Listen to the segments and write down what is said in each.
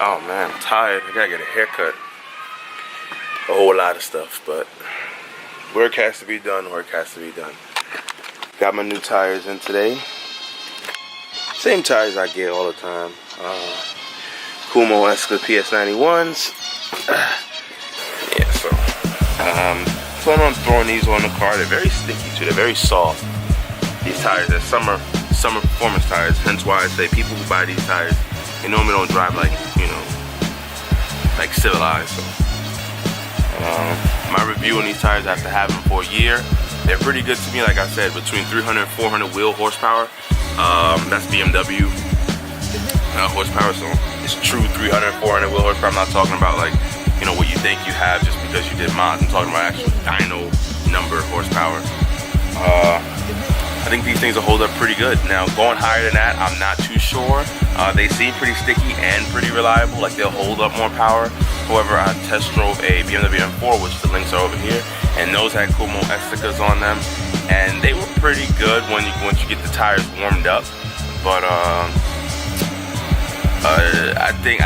Oh man, I'm tired. I gotta get a haircut. A whole lot of stuff, but work has to be done. Work has to be done. Got my new tires in today. Same tires I get all the time. Kumo Esca PS91s. Yeah, so plan on throwing these on the car. They're very sticky too. They're very soft. These tires are summer performance tires. Hence why I say people who buy these tires, they normally don't drive like, you know, like civilized. So my review on these tires after having them for a year, they're pretty good to me. Like I said, between 300 and 400 wheel horsepower. That's BMW horsepower, so it's true 300, 400 wheel horsepower. I'm not talking about like, you know, what you think you have just because you did mods. I'm talking about actual dyno number horsepower. I think these things will hold up pretty good. Now, going higher than that, I'm not too sure. They seem pretty sticky and pretty reliable, like they'll hold up more power. However, I test drove a BMW M4, which the links are over here, and those had Kumo Esticas on them, and they were pretty good once you get the tires warmed up. But I think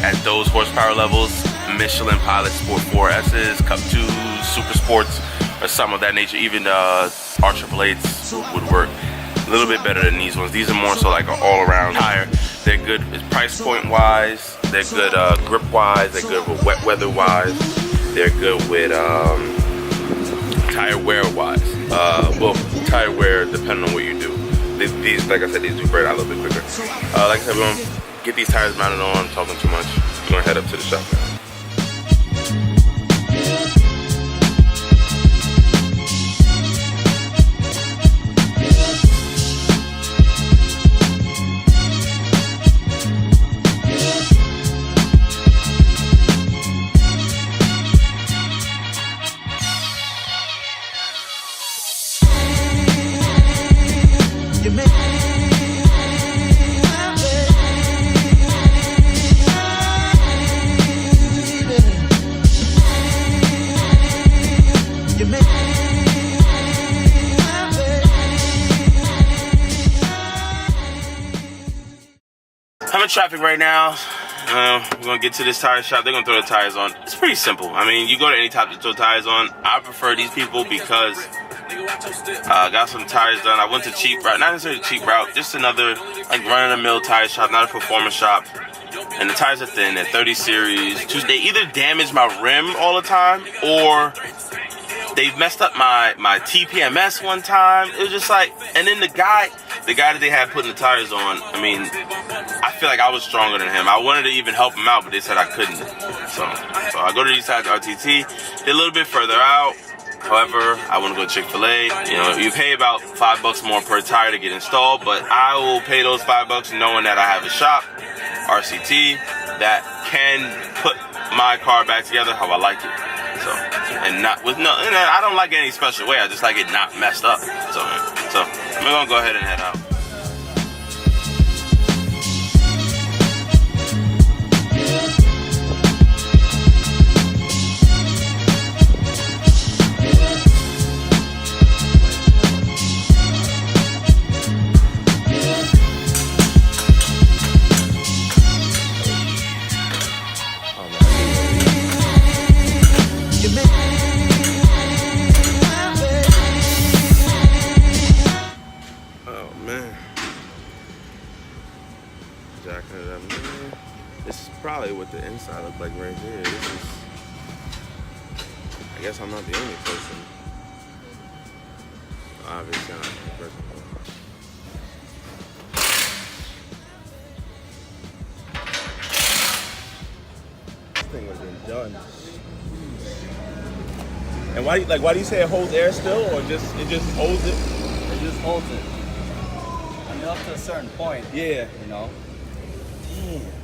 at those horsepower levels, Michelin Pilot Sport 4S's, Cup 2s, Super Sports, or some of that nature, even R888s would work a little bit better than these ones. These are more so like an all-around tire. They're good price point wise. They're good grip wise. They're good with wet weather wise. They're good with tire wear wise. Well, tire wear depending on what you do. These, like I said, these do break out a little bit quicker. Like I said, we're gonna get these tires mounted on. I'm talking too much. We're gonna head up to the shop now. I'm in traffic right now. We're gonna get to this tire shop. They're gonna throw the tires on. It's pretty simple. I mean, you go to any top to throw tires on. I prefer these people because I got some tires done. I went to cheap route, not necessarily cheap route, just another like run-of-the-mill tire shop, not a performance shop. And the tires are thin. They're 30 series. They either damage my rim all the time, or they messed up my TPMS one time. It was just like, and then the guy that they had putting the tires on, I mean, I feel like I was stronger than him. I wanted to even help him out, but they said I couldn't. So I go to these tires at RTT. They're a little bit further out. However, I want to go to Chick-fil-A. You know, you pay about $5 more per tire to get installed, but I will pay those $5 knowing that I have a shop, RCT, that can put my car back together how I like it. So, and not with no, and I don't like it any special way. I just like it not messed up. So I'm gonna go ahead and head out. This is probably what the inside looks like right here. I guess I'm not the only person. Obviously, I'm not the only person. This thing would have been done. And why do you say it holds air still, or it just holds it? It just holds it. I mean, up to a certain point. Yeah. You know.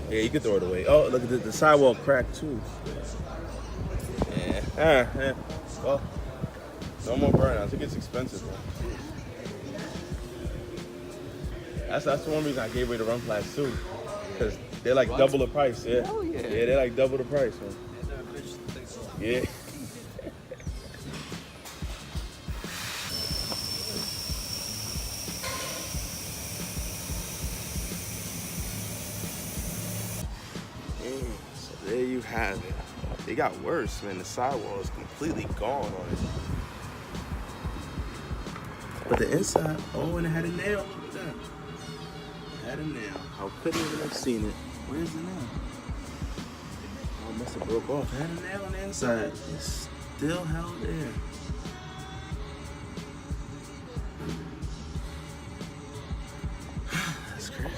Yeah, you can throw it away. Oh, look at the sidewall cracked too. Yeah. Well, no more burnouts. It gets expensive, bro. That's one reason I gave away the run flats too, because they're like double the price. Yeah. Oh yeah. Yeah, they're like double the price, man. Yeah. And so there you have it. It got worse, man. The sidewall is completely gone on it. But the inside, oh, and it had a nail. Look at that. It had a nail. I couldn't even have seen it. Where's the nail? Oh, it must have broke off. It had a nail on the inside. It's still held there. That's crazy.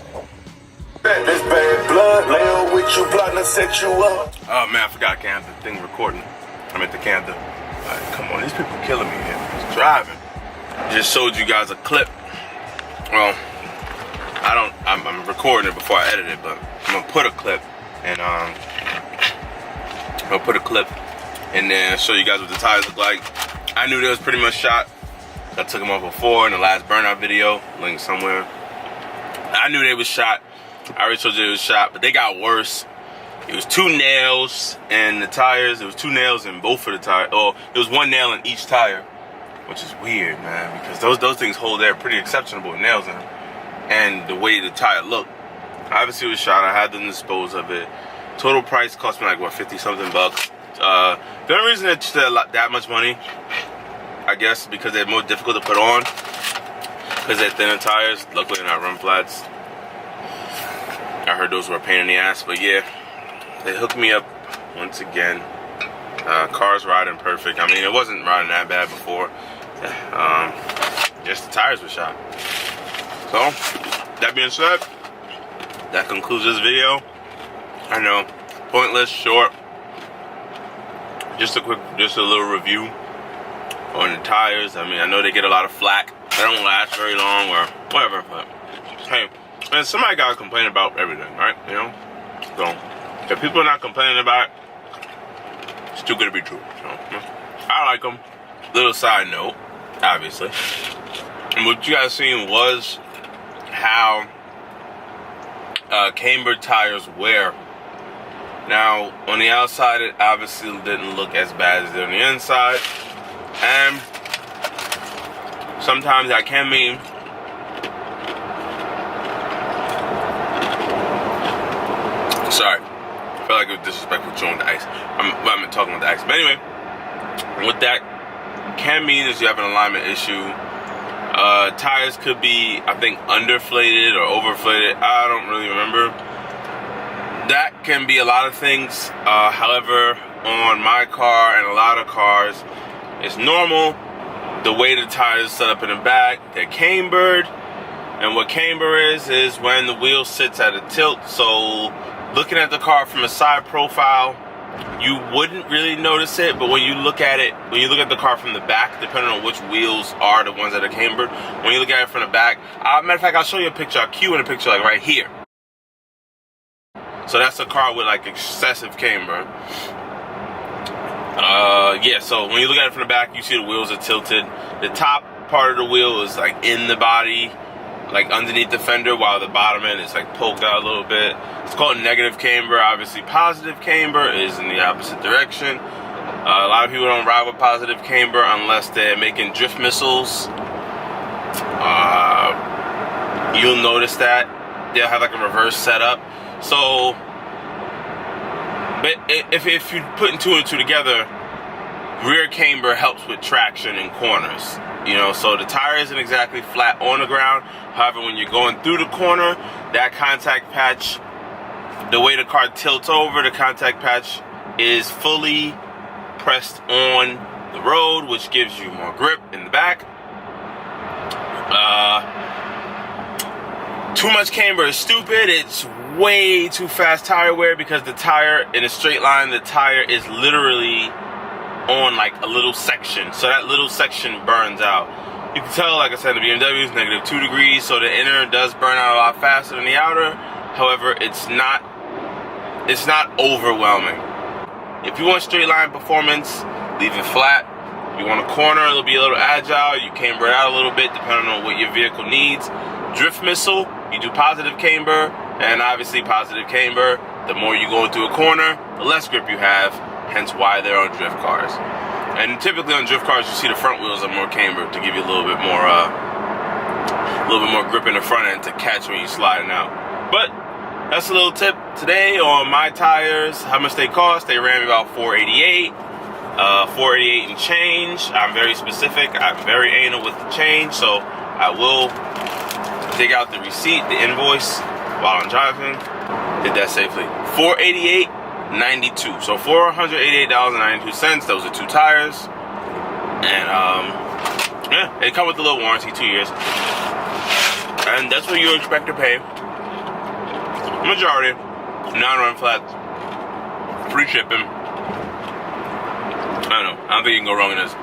This bad blood, lay with you, plotting to set you up. Oh man, I forgot Camber thing recording. I'm at the Camber. Alright, come on, these people killing me here. Just driving. Just showed you guys a clip. Well, I'm recording it before I edit it, but I'm gonna put a clip and and then show you guys what the tires look like. I knew they was pretty much shot. I took them off before in the last burnout video, link somewhere. I knew they was shot. I already told you it was shot, but they got worse. It was 2 nails in the tires. It was 2 nails in both of the tires. Oh, it was 1 nail in each tire, which is weird, man, because those things hold there pretty exceptional with nails in them. And the way the tire looked. Obviously it was shot. I had to dispose of it. Total price cost me like, what, 50 something bucks. The only reason it's that much money, I guess, because they're more difficult to put on. Because they're thinner tires. Luckily they're not run flats. I heard those were a pain in the ass, but yeah, they hooked me up once again. Car's riding perfect. I mean, it wasn't riding that bad before. Just the tires were shot. So, that being said, that concludes this video. I know, pointless, short. Just a little review on the tires. I mean, I know they get a lot of flack. They don't last very long or whatever, but hey. And somebody gotta complain about everything, right? You know? So, if people are not complaining about it, it's too good to be true. So, I like them. Little side note, obviously. And what you guys seen was how Camber tires wear. Now, on the outside, it obviously didn't look as bad as it did on the inside. And sometimes that can mean sorry, I feel like it was disrespectful chewing the ice. I'm talking about the ice. But anyway, what that can mean is you have an alignment issue. Tires could be, I think, underflated or overflated. I don't really remember. That can be a lot of things. However, on my car and a lot of cars, it's normal. The way the tires set up in the back, they're cambered. And what camber is when the wheel sits at a tilt. So looking at the car from a side profile, you wouldn't really notice it, but when you look at it, when you look at the car from the back, depending on which wheels are the ones that are cambered, when you look at it from the back, matter of fact, I'll show you a picture. I'll cue in a picture like right here. So that's a car with like excessive camber. Yeah, so when you look at it from the back, you see the wheels are tilted. The top part of the wheel is like in the body, like underneath the fender, while the bottom end is like poked out a little bit. It's called negative camber. Obviously positive camber is in the opposite direction. A lot of people don't ride with positive camber unless they're making drift missiles. You'll notice that they'll have like a reverse setup. So, but if you put 2 and 2 together, rear camber helps with traction in corners. You know, so the tire isn't exactly flat on the ground. However, when you're going through the corner, that contact patch, the way the car tilts over, the contact patch is fully pressed on the road, which gives you more grip in the back. Too much camber is stupid. It's way too fast tire wear because the tire, in a straight line, the tire is literally on like a little section, so that little section burns out. You can tell, like I said, the BMW is -2 degrees, so the inner does burn out a lot faster than the outer. However, it's not overwhelming. If you want straight line performance, leave it flat. If you want a corner, it'll be a little agile. You camber it out a little bit depending on what your vehicle needs. Drift missile, you do positive camber, and obviously positive camber, the more you go into a corner, the less grip you have. Hence why they're on drift cars. And typically on drift cars, you see the front wheels are more cambered to give you a little bit more grip in the front end to catch when you're sliding out. But that's a little tip today on my tires, how much they cost. They ran me about $488, $488 and change. I'm very specific. I'm very anal with the change, so I will dig out the receipt, the invoice while I'm driving. Did that safely. $488.92. So $488.92. Those are 2 tires, and yeah, they come with a little warranty, 2 years, and that's what you expect to pay. Majority, non-run flats, free shipping. I don't know. I don't think you can go wrong in this.